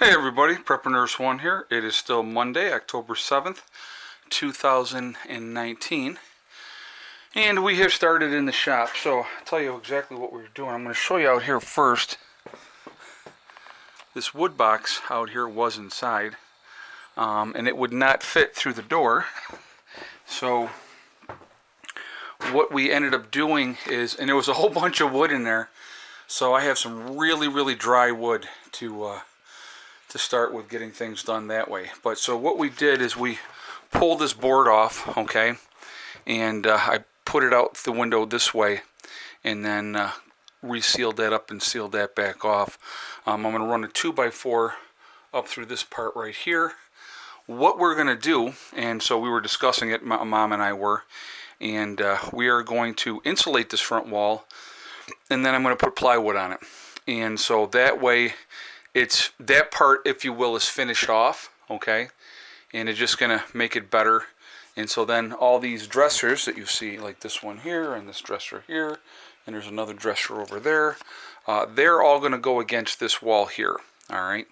Hey everybody, Prepper Nurse 1 here. It is still Monday, October 7th, 2019. And we have started in the shop. So I'll tell you exactly what we're doing. I'm going to show you out here first. This wood box out here was inside. And it would not fit through the door. So what we ended up doing is, and there was a whole bunch of wood in there. So I have some really dry wood to start with getting things done that way. But so what we did is we pulled this board off, okay, and I put it out the window this way, and then resealed that up and sealed that back off. I'm going to run a 2x4 up through this part right here. What we're going to do, and so we were discussing it, my mom and I were, and we are going to insulate this front wall, and then I'm going to put plywood on it. And so that way, it's that part, if you will, is finished off, okay, and it's just gonna make it better. And so then all these dressers that you see, like this one here and this dresser here, and there's another dresser over there, they're all gonna go against this wall here. All right,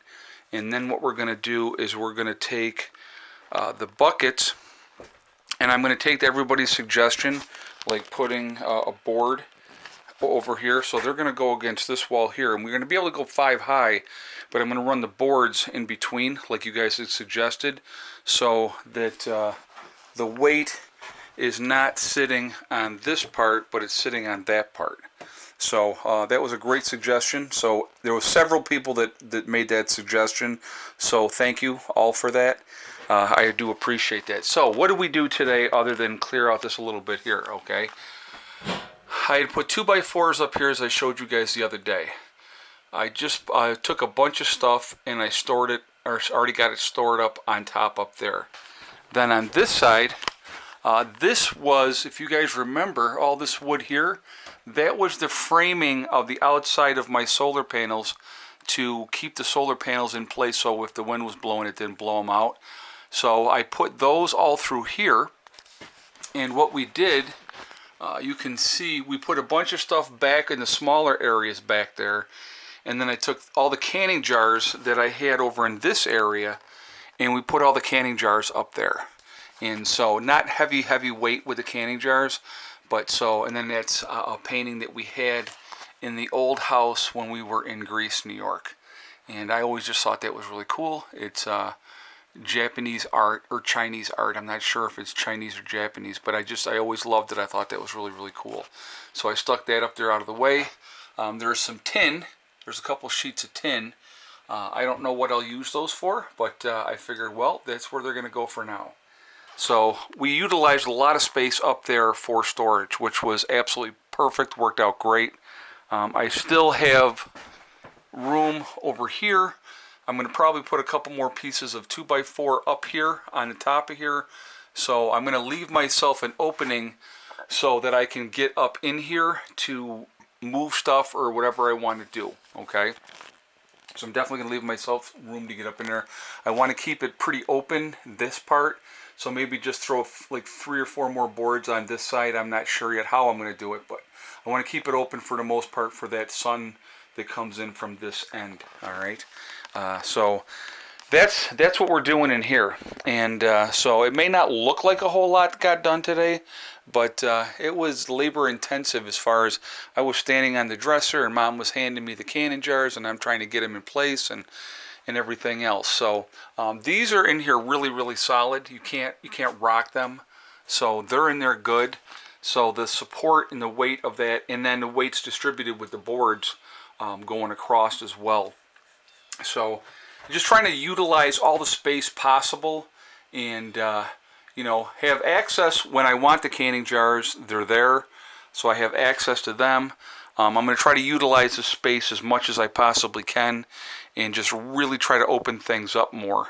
and then what we're gonna do is we're gonna take the buckets, and I'm gonna take everybody's suggestion, like putting a board over here. So they're going to go against this wall here, and we're going to be able to go 5 high, but I'm going to run the boards in between like you guys had suggested, so that the weight is not sitting on this part, but it's sitting on that part. So that was a great suggestion. So there were several people that made that suggestion, so thank you all for that. I do appreciate that. So what do we do today other than clear out this a little bit here? Okay, I had put 2x4s up here as I showed you guys the other day. I just took a bunch of stuff and I stored it, or already got it stored up on top up there. Then on this side, this was, if you guys remember, all this wood here, that was the framing of the outside of my solar panels to keep the solar panels in place, so if the wind was blowing it didn't blow them out. So I put those all through here, and what we did, you can see we put a bunch of stuff back in the smaller areas back there, and then I took all the canning jars that I had over in this area, and we put all the canning jars up there. And so not heavy weight with the canning jars, but so, and then that's a painting that we had in the old house when we were in Greece, New York, and I always just thought that was really cool. It's Japanese art or Chinese art. I'm not sure if it's Chinese or Japanese, but I always loved it. I thought that was really cool. So I stuck that up there out of the way. There's some tin. There's a couple sheets of tin. I don't know what I'll use those for, but I figured, well, that's where they're going to go for now. So we utilized a lot of space up there for storage, which was absolutely perfect. Worked out great. I still have room over here. I'm going to probably put a couple more pieces of 2x4 up here on the top of here. So I'm going to leave myself an opening so that I can get up in here to move stuff or whatever I want to do. Okay. So I'm definitely going to leave myself room to get up in there. I want to keep it pretty open, this part. So maybe just throw like 3 or 4 more boards on this side. I'm not sure yet how I'm going to do it, but I want to keep it open for the most part for that sun that comes in from this end. All right. So that's what we're doing in here, and so it may not look like a whole lot got done today, but it was labor intensive as far as I was standing on the dresser and Mom was handing me the canning jars and I'm trying to get them in place and everything else. So these are in here really solid. You can't rock them, so they're in there good. So the support and the weight of that, and then the weight's distributed with the boards going across as well. So just trying to utilize all the space possible, and have access when I want the canning jars. They're there, so I have access to them. I'm going to try to utilize the space as much as I possibly can, and just really try to open things up more.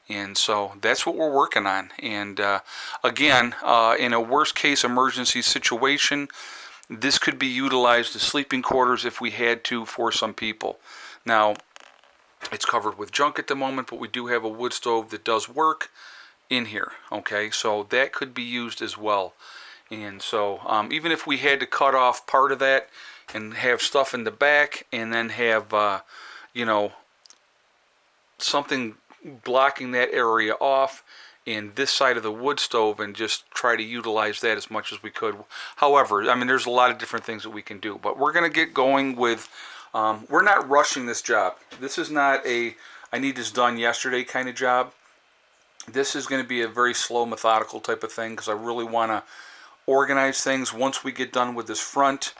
And so that's what we're working on. And again, in a worst case emergency situation, this could be utilized as sleeping quarters if we had to for some people. Now, it's covered with junk at the moment, but we do have a wood stove that does work in here. Okay, so that could be used as well. And so even if we had to cut off part of that and have stuff in the back, and then have something blocking that area off in this side of the wood stove and just try to utilize that as much as we could. However, I mean, there's a lot of different things that we can do, but we're going to get going with, we're not rushing this job. This is not a, I need this done yesterday kind of job. This is going to be a very slow, methodical type of thing because I really want to organize things. Once we get done with this front,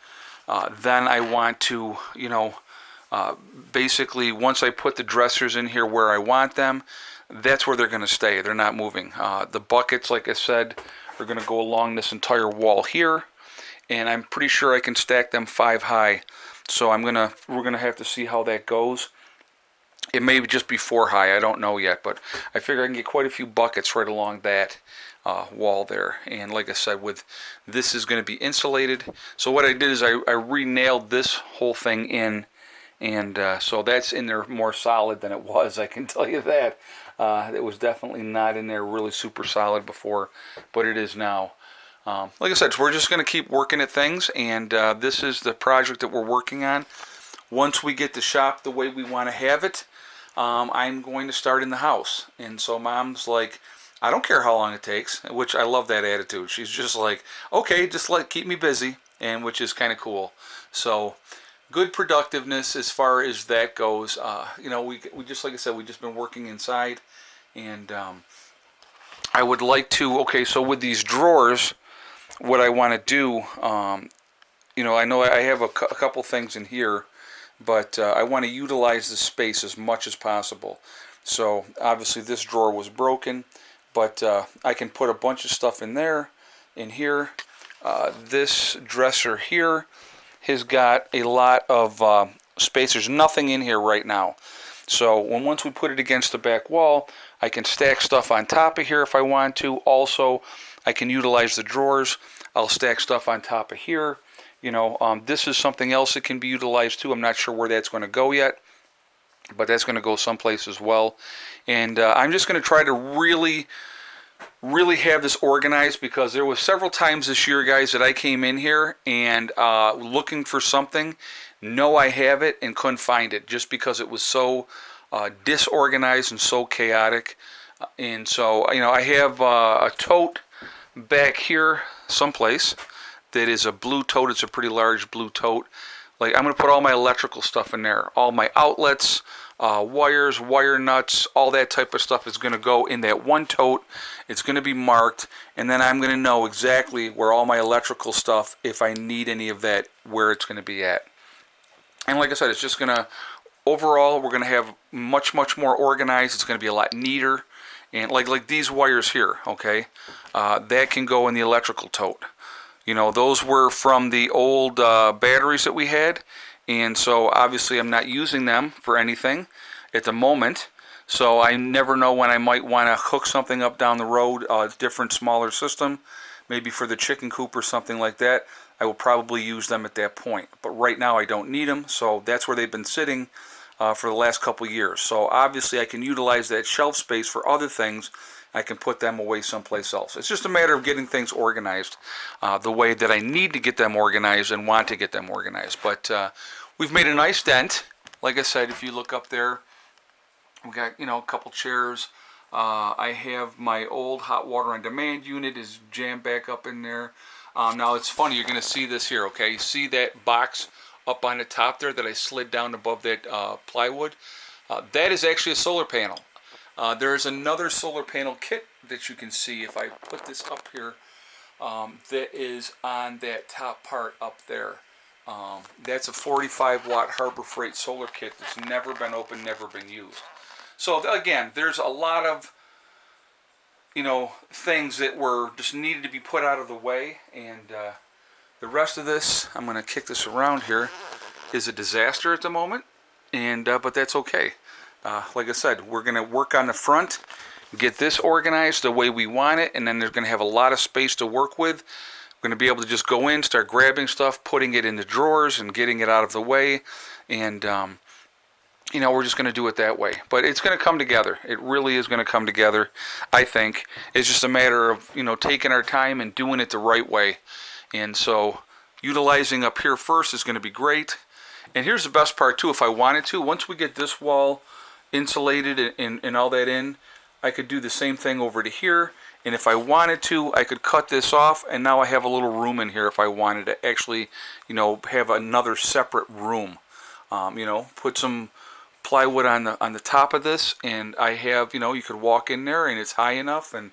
then I want to, basically once I put the dressers in here where I want them, that's where they're going to stay. They're not moving. The buckets, like I said, are going to go along this entire wall here, and I'm pretty sure I can stack them 5 high. So we're gonna have to see how that goes. It may just be 4 high. I don't know yet, but I figure I can get quite a few buckets right along that wall there. And like I said, with this is going to be insulated. So what I did is I re-nailed this whole thing in, and so that's in there more solid than it was. I can tell you that. It was definitely not in there really super solid before, but it is now. Like I said, so we're just going to keep working at things, and this is the project that we're working on. Once we get the shop the way we want to have it, I'm going to start in the house. And so Mom's like, I don't care how long it takes, which I love that attitude. She's just like, okay, just keep me busy, and which is kind of cool. So good productiveness as far as that goes. We just, like I said, we just been working inside, and I would like to, okay, so with these drawers, what I want to do, I know I have a couple things in here, but I want to utilize the space as much as possible. So obviously this drawer was broken, but I can put a bunch of stuff in there, in here. This dresser here has got a lot of space. There's nothing in here right now. So once we put it against the back wall, I can stack stuff on top of here if I want to. Also, I can utilize the drawers. I'll stack stuff on top of here. This is something else that can be utilized too. I'm not sure where that's going to go yet, but that's going to go someplace as well. And I'm just going to try to really have this organized, because there was several times this year, guys, that I came in here and looking for something. No, I have it, and couldn't find it just because it was so disorganized and so chaotic. And so, I have a tote back here someplace that is a blue tote. It's a pretty large blue tote. I'm going to put all my electrical stuff in there. All my outlets, wires, wire nuts, all that type of stuff is going to go in that one tote. It's going to be marked, and then I'm going to know exactly where all my electrical stuff, if I need any of that, where it's going to be at. And like I said, it's just going to, overall, we're going to have much more organized. It's going to be a lot neater. And like these wires here, okay, that can go in the electrical tote. Those were from the old batteries that we had, and so obviously I'm not using them for anything at the moment. So I never know when I might want to hook something up down the road, a different, smaller system, maybe for the chicken coop or something like that. I will probably use them at that point. But right now I don't need them, so that's where they've been sitting for the last couple years. So obviously I can utilize that shelf space for other things. I can put them away someplace else. It's just a matter of getting things organized the way that I need to get them organized and want to get them organized. But we've made a nice dent. Like I said, if you look up there, we got, a couple chairs. I have my old hot water on demand unit is jammed back up in there. Now it's funny, you're going to see this here, okay? You see that box up on the top there that I slid down above that plywood? That is actually a solar panel. There's another solar panel kit that you can see if I put this up here that is on that top part up there. That's a 45 watt Harbor Freight solar kit that's never been opened, never been used. So again, there's a lot of things that were just needed to be put out of the way, and the rest of this, I'm going to kick this around here, is a disaster at the moment, and but that's okay. Like I said, we're going to work on the front, get this organized the way we want it, and then there's going to have a lot of space to work with. We're going to be able to just go in, start grabbing stuff, putting it in the drawers, and getting it out of the way, and we're just going to do it that way. But it's going to come together. It really is going to come together, I think. It's just a matter of, taking our time and doing it the right way. And so utilizing up here first is going to be great. And here's the best part, too. If I wanted to, once we get this wall, insulated and all that in, I could do the same thing over to here. And if I wanted to, I could cut this off, and now I have a little room in here if I wanted to actually, have another separate room. Put some plywood on the top of this, and I have, you could walk in there, and it's high enough, and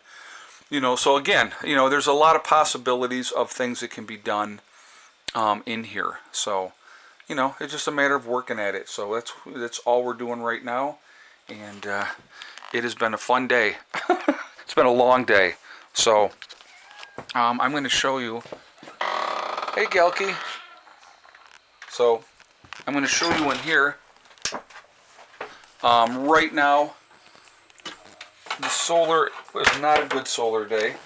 so again, there's a lot of possibilities of things that can be done in here. So, it's just a matter of working at it. So that's all we're doing right now, and it has been a fun day. It's been a long day. So I'm going to show you. Hey, Gelky. So I'm going to show you in here. Right now, the solar was not a good solar day.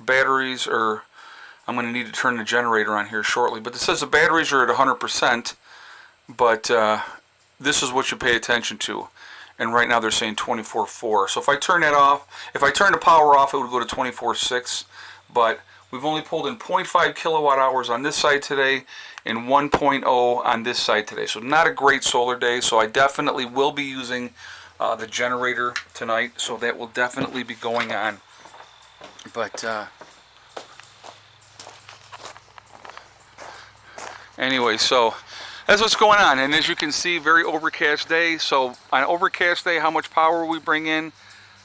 Batteries are. I'm going to need to turn the generator on here shortly. But it says the batteries are at 100%. But this is what you pay attention to. And right now they're saying 24.4. So if I turn that off, if I turn the power off, it would go to 24.6. But we've only pulled in 0.5 kilowatt hours on this side today and 1.0 on this side today. So not a great solar day. So I definitely will be using the generator tonight. So that will definitely be going on. But anyway, so that's what's going on. And as you can see, very overcast day. So on an overcast day, how much power we bring in?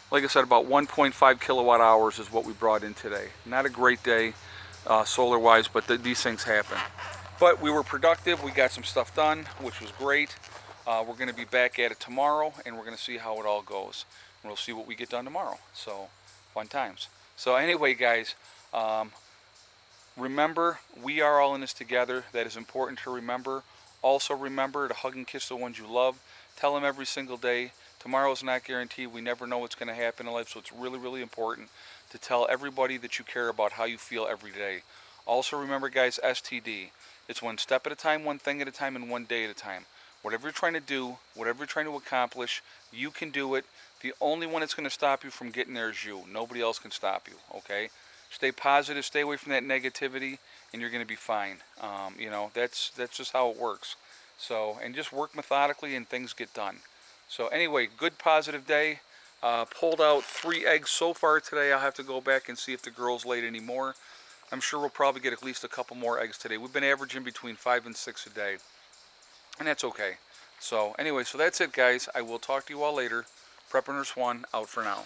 Like I said, about 1.5 kilowatt hours is what we brought in today. Not a great day solar wise, but these things happen. But we were productive. We got some stuff done, which was great. We're going to be back at it tomorrow, and we're going to see how it all goes. And we'll see what we get done tomorrow. So fun times. So anyway, guys, remember, we are all in this together. That is important to remember. Also remember to hug and kiss the ones you love. Tell them every single day. Tomorrow is not guaranteed. We never know what's going to happen in life, so it's really, really important to tell everybody that you care about how you feel every day. Also remember, guys, STD. It's one step at a time, one thing at a time, and one day at a time. Whatever you're trying to do, whatever you're trying to accomplish, you can do it. The only one that's going to stop you from getting there is you. Nobody else can stop you, okay? Stay positive, stay away from that negativity, and you're going to be fine. That's just how it works. So, and just work methodically and things get done. So anyway, good positive day. Pulled out 3 eggs so far today. I'll have to go back and see if the girls laid any more. I'm sure we'll probably get at least a couple more eggs today. We've been averaging between 5 and 6 a day, and that's okay. So anyway, so that's it, guys. I will talk to you all later. Prepper Nurse 1 out for now.